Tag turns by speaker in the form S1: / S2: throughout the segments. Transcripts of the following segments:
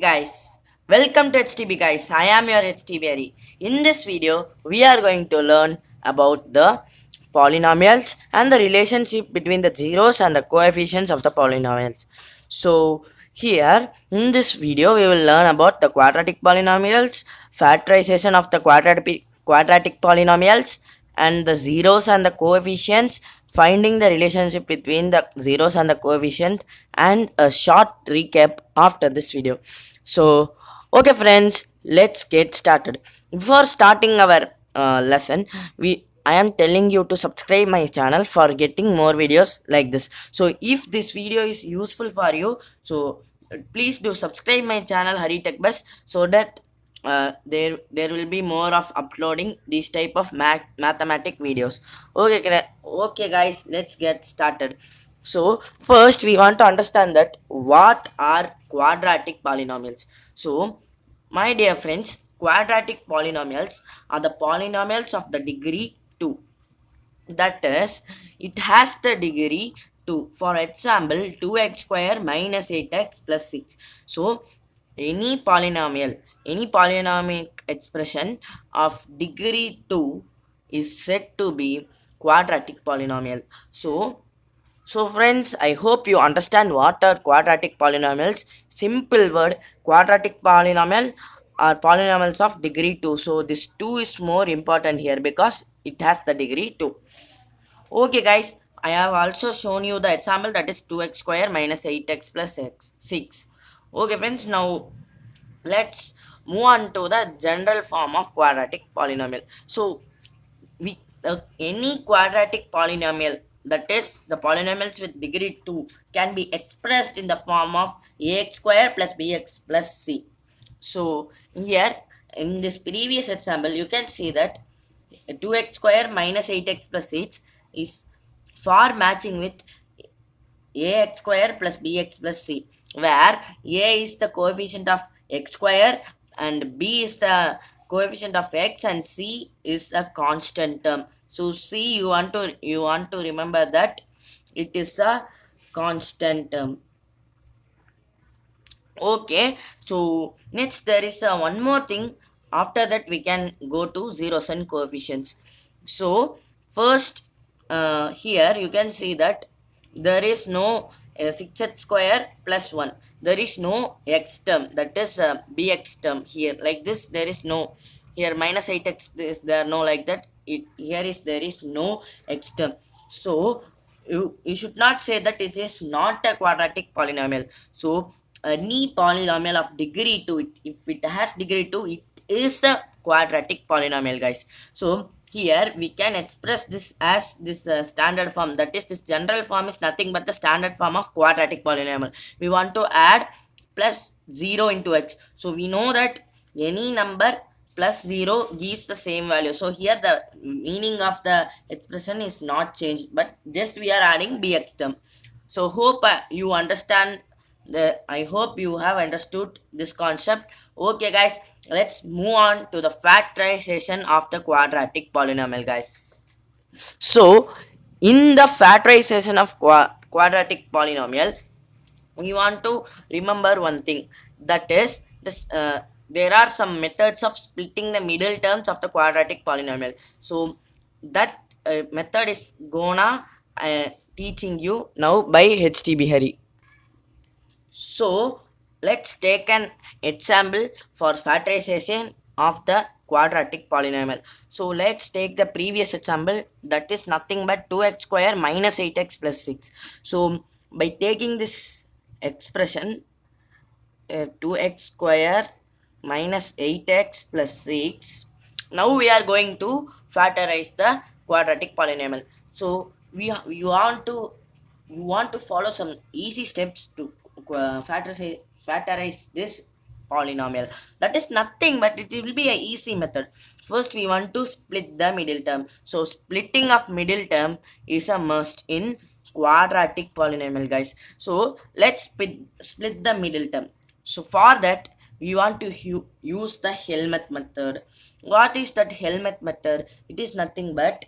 S1: Guys, welcome to HTB guys. I am your HTB Hari. In this video, we are going to learn about the polynomials and the relationship between the zeros and the coefficients of the polynomials. So here in this video, we will learn about the quadratic polynomials, factorization of the quadratic polynomials, and the zeros and the coefficients, finding the relationship between the zeros and the coefficient, and a short recap after this video. So okay friends, let's get started. Before starting our lesson, we I am telling you to subscribe my channel for getting more videos like this. So if this video is useful for you, so please do subscribe my channel Hari Tech Bus, so that there will be more of uploading these type of mathematic videos. Okay guys, let's get started. So first we want to understand that what are quadratic polynomials. So my dear friends, quadratic polynomials are the polynomials of the degree 2. That is, it has the degree 2. For example, 2x square minus 8x plus 6. So any polynomial expression of degree 2 is said to be quadratic polynomial. So friends, I hope you understand what are quadratic polynomials. Simple word, quadratic polynomial are polynomials of degree 2. So this 2 is more important here because it has the degree 2. Okay guys, I have also shown you the example, that is 2x square minus 8x plus 6. Okay friends, now let's move on to the general form of quadratic polynomial. So we any quadratic polynomial, that is the polynomials with degree 2, can be expressed in the form of ax square plus bx plus c. So here in this previous example, you can see that 2x square minus 8x plus 6 is far matching with ax square plus bx plus c, where a is the coefficient of x square and b is the coefficient of x and c is a constant term. So c, you want to remember that it is a constant term. Okay, so next there is one more thing. After that we can go to zeros and coefficients. So first, here you can see that there is no 6x square plus 1. There is no x term, that is bx term here. Like this, there is no, here minus 8x, there no, like that. There is no x term. So you should not say that it is not a quadratic polynomial. So any polynomial of degree 2, if it has degree 2, it is a quadratic polynomial guys. So here we can express this as this standard form, that is this general form is nothing but the standard form of quadratic polynomial. We want to add plus 0 into x. So we know that any number plus 0 gives the same value. So here the meaning of the expression is not changed, but just we are adding bx term. So hope you understand I hope you have understood this concept. Okay guys, let's move on to the factorization of the quadratic polynomial guys. So in the factorization of quadratic polynomial, we want to remember one thing, that is this there are some methods of splitting the middle terms of the quadratic polynomial. So that method is gonna teaching you now by HTB Hari. So let's take an example for factorization of the quadratic polynomial. So let's take the previous example, that is nothing but 2x square minus 8x plus 6. So by taking this expression 2x square minus 8x plus 6, now we are going to factorize the quadratic polynomial. So you want to follow some easy steps to factorize this polynomial. That is nothing but it will be a easy method. First we want to split the middle term. So splitting of middle term is a must in quadratic polynomial guys. So let's split the middle term. So for that we want to use the Helmholtz method. What is that Helmholtz method? It is nothing but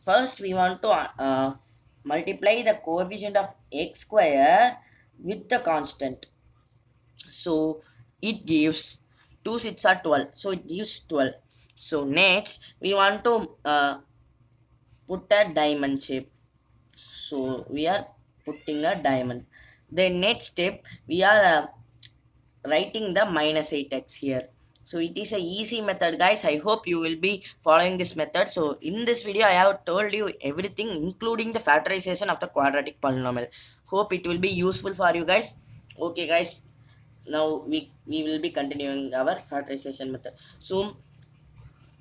S1: first we want to multiply the coefficient of x square with the constant. So it gives 2 6 are 12, so it gives 12. So next we want to put a diamond shape, so we are putting a diamond. Then next step we are writing the minus 8x here. So it is a easy method, guys. I hope you will be following this method. So in this video I have told you everything including the factorization of the quadratic polynomial. Hope it will be useful for you guys. Okay guys, now we will be continuing our factorization method. So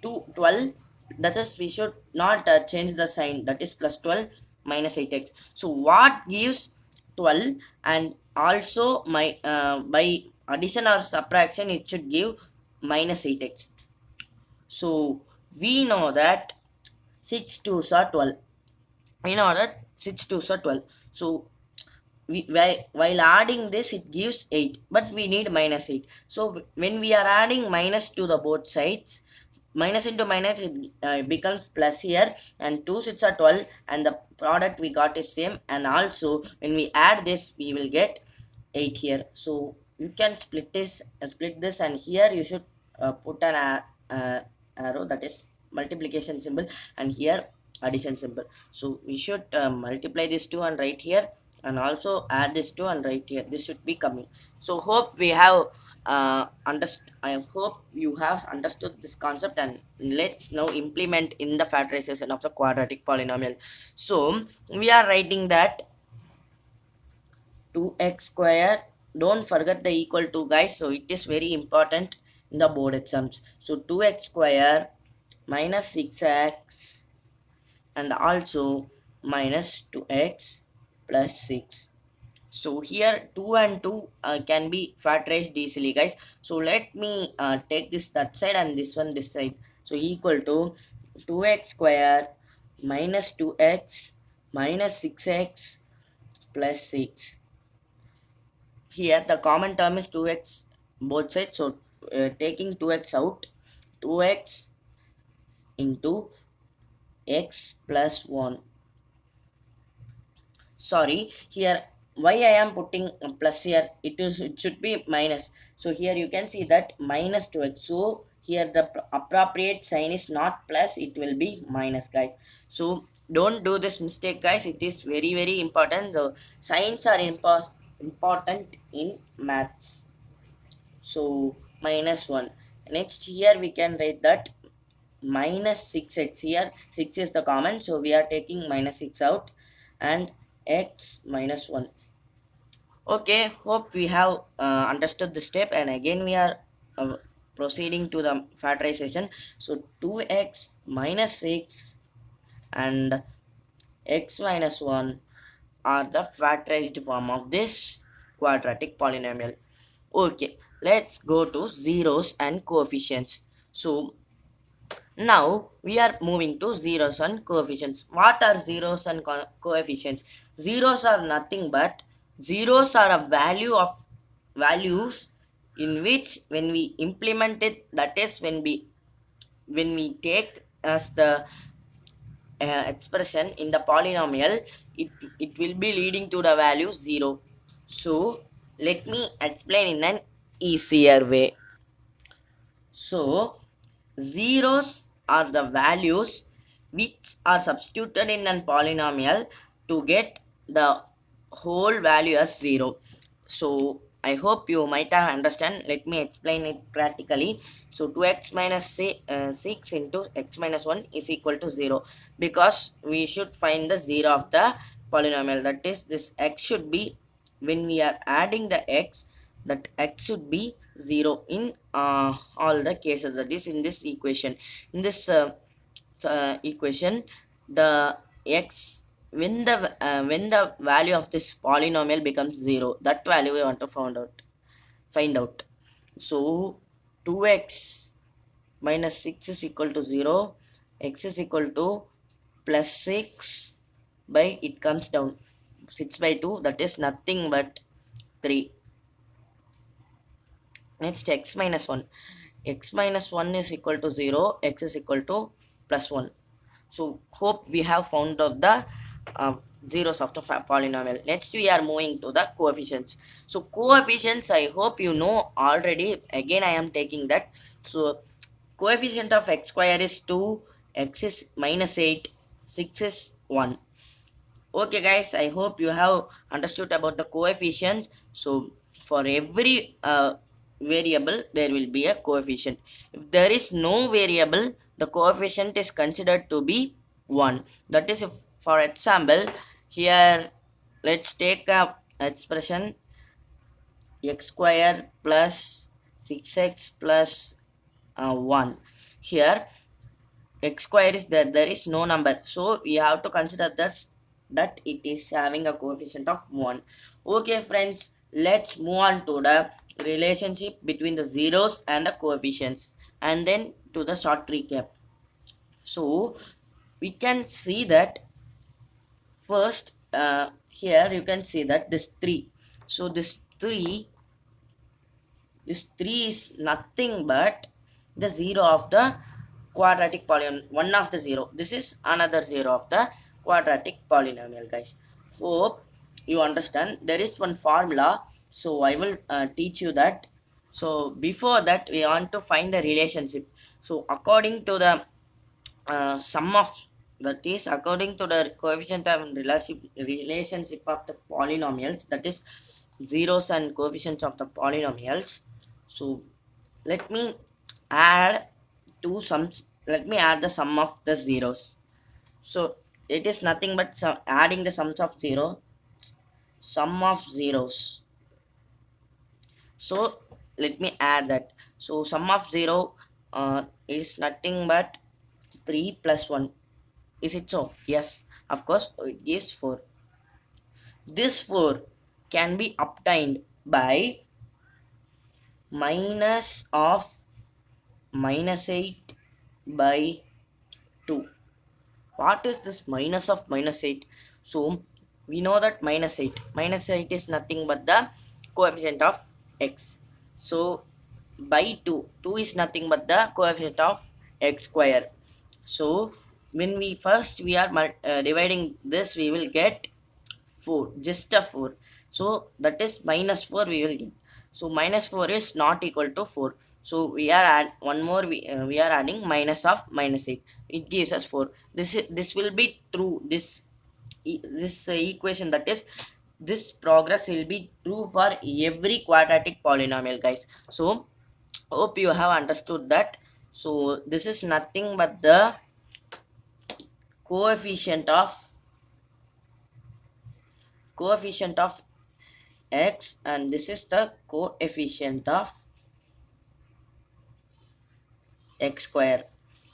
S1: to 12, that is we should not change the sign, that is plus 12 minus 8x. So what gives 12, and also my by addition or subtraction it should give minus 8x. So we know that 6 2s are 12, we know that 6 2s are 12. So while adding this it gives 8, but we need minus 8. So when we are adding minus to the both sides, minus into minus it becomes plus here, and 2 6 are 12, and the product we got is same, and also when we add this we will get 8 here. So you can split this, and here you should put an arrow, that is multiplication symbol, and here addition symbol. So we should multiply this 2 and write here, and also add this 2 and right here, this should be coming. So hope we have I hope you have understood this concept, and let's now implement in the factorization of the quadratic polynomial. So we are writing that 2x square, don't forget the equal to, guys. So it is very important in the board exams. So 2x square minus 6x, and also minus 2x plus 6. So here 2 and 2 can be factorized easily, guys. So let me take this that side and this one this side. So equal to 2x square minus 2x minus 6x plus 6. Here the common term is 2x both sides. So taking 2x out, 2x into x plus 1. Sorry, here why I am putting a plus here, it should be minus. So here you can see that minus 2x. So here the appropriate sign is not plus, it will be minus, guys. So don't do this mistake, guys. It is very important. The signs are important in maths. So minus 1. Next here we can write that minus 6x. Here 6 is the common, so we are taking minus 6 out, and x minus 1. Okay, hope we have understood the step, and again we are proceeding to the factorization. So 2x minus 6 and x minus 1 are the factorized form of this quadratic polynomial. Okay, let's go to zeros and coefficients. So now we are moving to zeros and coefficients. What are zeros and coefficients? Zeros are nothing but zeros are a value of values in which when we implement it, that is when we take as the expression in the polynomial, it will be leading to the value 0. So let me explain in an easier way. So zeros are the values which are substituted in a polynomial to get the whole value as 0. So I hope you might have understand. Let me explain it practically. So 2x minus 6 into x minus 1 is equal to 0, because we should find the 0 of the polynomial. That is, this x should be, when we are adding the x, that x should be 0 in all the cases. That is, in this equation, in this equation, the x, when the value of this polynomial becomes 0, that value we want to find out. So 2x minus 6 is equal to 0, x is equal to plus 6 by, it comes down 6 by 2, that is nothing but 3. Next x minus 1. X minus 1 is equal to 0, x is equal to plus 1. So hope we have found out the zeros of the polynomial. Next we are moving to the coefficients. So coefficients, I hope you know already. Again I am taking that. So coefficient of x square is 2, x is minus 8, 6 is 1. Okay guys, I hope you have understood about the coefficients. So for every variable there will be a coefficient. If there is no variable, the coefficient is considered to be 1. That is, if for example here let's take a expression x square plus 6x plus 1. Here x square is there is no number, so we have to consider this, that it is having a coefficient of 1. Okay friends, let's move on to the relationship between the zeros and the coefficients, and then to the short recap. So we can see that first, here you can see that this 3, so this 3 is nothing but the 0 of the quadratic polynomial, one of the 0. This is another 0 of the quadratic polynomial, guys. Hope you understand. There is one formula, so I will teach you that. So before that we want to find the relationship. So according to the sum of, that is according to the coefficient and relationship of the polynomials, that is zeros and coefficients of the polynomials. So let me add two sums. Let me add the sum of the zeros. So it is nothing but adding the sums of sum of zeros. So let me add that. So sum of 0 is nothing but 3 plus 1. Is it so? Yes, of course it gives 4. This 4 can be obtained by minus of minus 8 by 2. What is this minus of minus 8? So we know that minus 8 is nothing but the coefficient of x. So by 2 is nothing but the coefficient of x square. So when we are dividing this, we will get 4, just a 4. So that is minus 4 we will get. So minus 4 is not equal to 4. So we are we are adding minus of minus 8. It gives us 4. This will be true. This equation, that is this progress will be true for every quadratic polynomial, guys. So hope you have understood that. So this is nothing but the coefficient of x, and this is the coefficient of x square.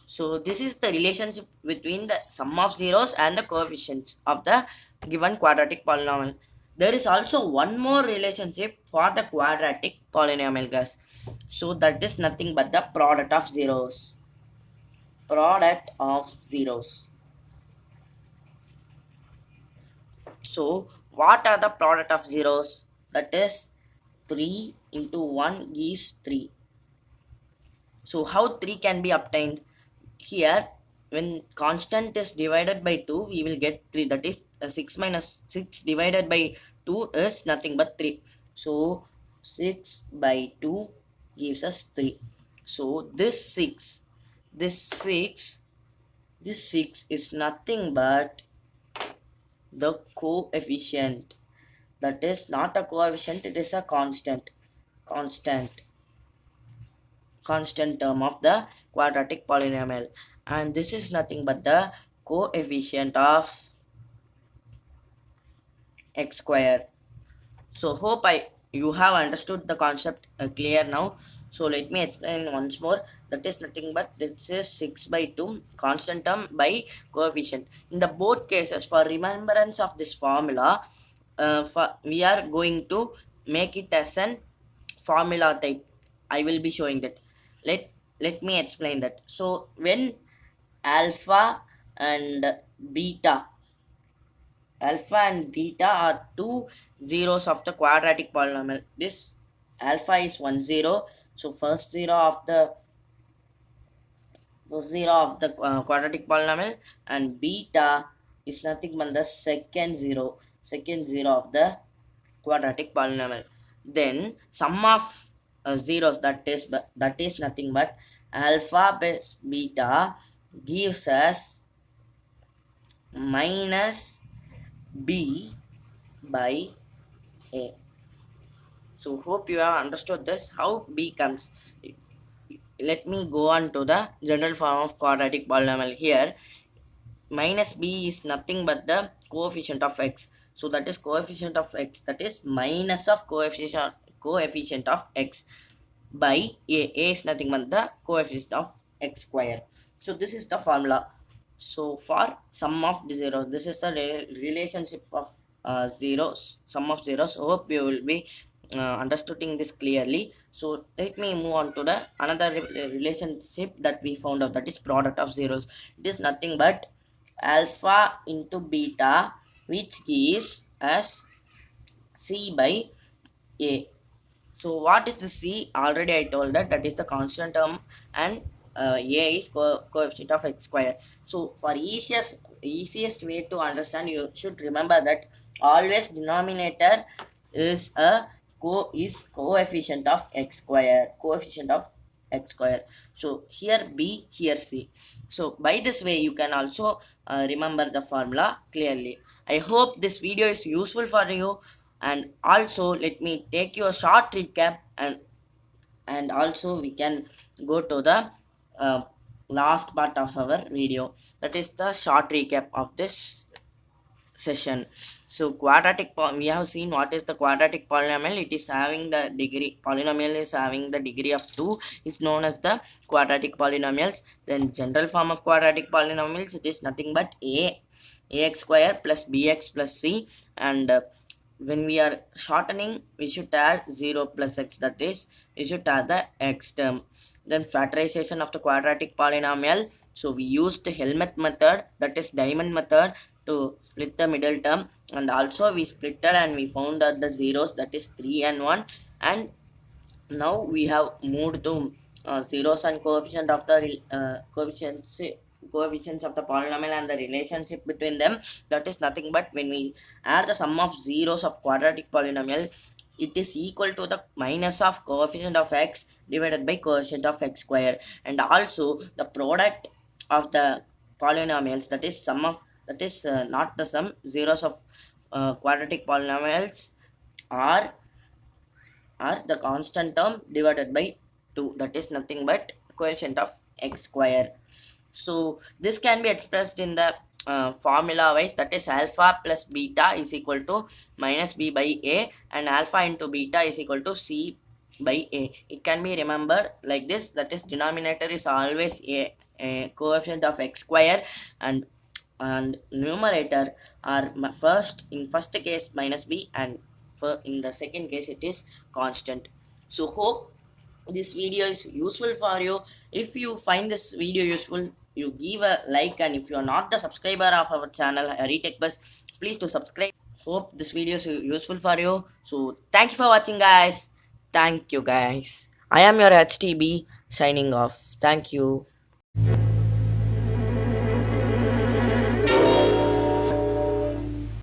S1: So this is the relationship between the sum of zeros and the coefficients of the given quadratic polynomial. There is also one more relationship for the quadratic polynomial, guys. So that is nothing but the product of zeros. Product of zeros. So what are the product of zeros? That is 3 into 1 gives 3. So how 3 can be obtained? Here when constant is divided by 2, we will get 3. That is 6 minus 6 divided by 2 is nothing but 3. So 6 by 2 gives us 3. So this 6 is nothing but the coefficient. That is not a coefficient, it is a constant term of the quadratic polynomial, and this is nothing but the coefficient of x square. So hope you have understood the concept clear now. So let me explain once more. That is nothing but this is 6 by 2 constant term by coefficient. In the both cases, for remembrance of this formula, we are going to make it as an formula type. I will be showing that. Let me explain that. So when alpha and beta are two zeros of the quadratic polynomial. This alpha is 1 0. So first zero of the quadratic polynomial, and beta is nothing but the second zero of the quadratic polynomial. Then sum of zeros, that is nothing but alpha plus beta gives us minus b by a. So hope you have understood this how b comes. Let me go on to the general form of quadratic polynomial. Here minus b is nothing but the coefficient of x. So that is coefficient of x, that is minus of coefficient of x by a. A is nothing but the coefficient of x square. So this is the formula. So for sum of the zeros, this is the relationship of zeros, sum of zeros. Hope you will be understanding this clearly. So let me move on to the another relationship that we found out, that is product of zeros. It is nothing but alpha into beta, which gives us c by a. So what is the c? Already I told that is the constant term, and a is coefficient of x square. So for easiest way to understand, you should remember that always denominator is coefficient of x square, so here b, here c. So by this way you can also remember the formula clearly. I hope this video is useful for you, and also let me take you a short recap, and also we can go to the uh, last part of our video, that is the short recap of this session. So we have seen what is the quadratic polynomial. It is having the degree, polynomial is having the degree of 2, is known as the quadratic polynomials. Then general form of quadratic polynomials, it is nothing but ax square plus bx plus c, and when we are shortening we should add 0 plus x, that is we should add the x term. Then factorization of the quadratic polynomial, so we used the Helmholtz method, that is diamond method, to split the middle term, and also we splitted and we found out the zeros, that is 3 and 1. And now we have moved to zeros and coefficient of the coefficients of the polynomial and the relationship between them. That is nothing but when we add the sum of zeros of quadratic polynomial, it is equal to the minus of coefficient of x divided by coefficient of x square. And also the product of the polynomials, that is not the sum, zeros of quadratic polynomials are the constant term divided by 2, that is nothing but coefficient of x square. So this can be expressed in the formula wise, that is alpha plus beta is equal to minus b by a, and alpha into beta is equal to c by a. It can be remembered like this, that is denominator is always a coefficient of x square, and numerator are in first case minus b, and in the second case it is constant. So hope this video is useful for you. If you find this video useful, you give a like, and if you are not the subscriber of our channel Retech Bus, please to subscribe. Hope this video is useful for you. So thank you for watching, guys. Thank you, guys. I am your HTB signing off. Thank you.